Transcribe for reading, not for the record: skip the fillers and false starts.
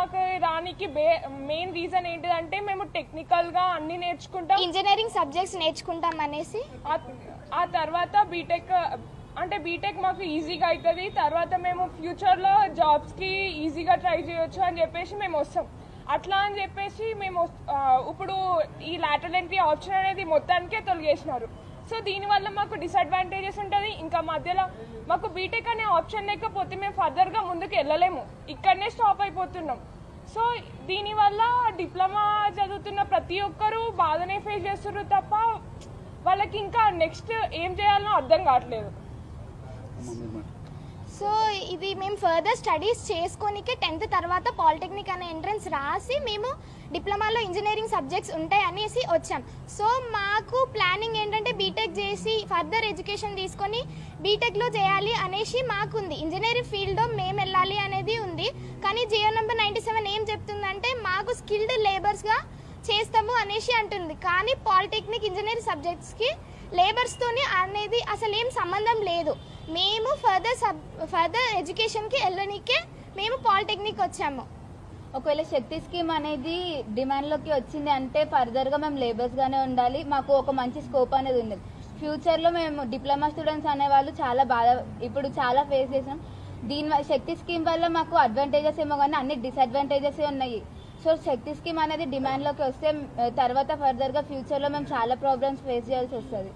డిప్లొమాకి రానికి main reason ఏంటిదంటే మేము టెక్నికల్గా అన్ని నేర్చుకుంటాం, ఇంజనీరింగ్ సబ్జెక్ట్స్ నేర్చుకుంటాం అనేసి. ఆ తర్వాత బీటెక్ మాకు ఈజీగా అవుతుంది, తర్వాత మేము ఫ్యూచర్లో జాబ్స్కి ఈజీగా ట్రై చేయొచ్చు అని చెప్పేసి మేము వస్తాం. అట్లా అని చెప్పేసి మేము ఇప్పుడు ఈ లాటరల్ ఎంట్రీ ఆప్షన్ అనేది మొత్తానికే తొలగేసినారు. సో దీనివల్ల మాకు డిసడ్వాంటేజెస్ ఉంటుంది. ఇంకా మధ్యలో మాకు బీటెక్ అనే ఆప్షన్ లేకపోతే మేము ఫర్దర్గా ముందుకు వెళ్ళలేము, ఇక్కడనే స్టాప్ అయిపోతున్నాం. సో దీనివల్ల డిప్లొమా చదువుతున్న ప్రతి ఒక్కరూ బాధనే ఫేస్ చేస్తున్నారు తప్ప వాళ్ళకి ఇంకా నెక్స్ట్ ఏం చేయాలనో అర్థం కావట్లేదు. సో ఇది మేము ఫర్దర్ స్టడీస్ చేసుకోనికే 10th తర్వాత పాలిటెక్నిక్ అనే ఎంట్రన్స్ రాసి మేము డిప్లొమాలో ఇంజనీరింగ్ సబ్జెక్ట్స్ ఉంటాయి అనేసి వచ్చాం. సో మాకు ప్లానింగ్ ఏంటంటే బీటెక్ చేసి ఫర్దర్ ఎడ్యుకేషన్ తీసుకొని బీటెక్లో చేయాలి అనేసి మాకుంది. ఇంజనీరింగ్ ఫీల్డ్లో మేము వెళ్ళాలి అనేది ఉంది. కానీ జియో నెంబర్ 97 ఏం చెప్తుందంటే మాకు స్కిల్డ్ లేబర్స్గా చేస్తాము అనేసి అంటుంది. కానీ పాలిటెక్నిక్ ఇంజనీరింగ్ సబ్జెక్ట్స్కి లేబర్స్తోని అనేది అసలు ఏం సంబంధం లేదు. మేము ఫర్దర్ ఎడ్యుకేషన్కి వెళ్ళడానికే మేము పాలిటెక్నిక్ వచ్చాము. ఒకవేళ శక్తి స్కీమ్ అనేది డిమాండ్లోకి వచ్చింది అంటే ఫర్దర్గా మేము లేబర్స్గానే ఉండాలి, మాకు ఒక మంచి స్కోప్ అనేది ఉంది. ఫ్యూచర్లో మేము డిప్లొమా స్టూడెంట్స్ అనేవాళ్ళు ఇప్పుడు చాలా ఫేస్ చేసాం. శక్తి స్కీమ్ వల్ల మాకు అడ్వాంటేజెస్ ఏమో కానీ అన్ని డిసడ్వాంటేజెస్ ఉన్నాయి. సో శక్తి స్కీమ్ అనేది డిమాండ్లోకి వస్తే తర్వాత ఫర్దర్గా ఫ్యూచర్లో మేము చాలా ప్రాబ్లమ్స్ ఫేస్ చేయాల్సి వస్తుంది.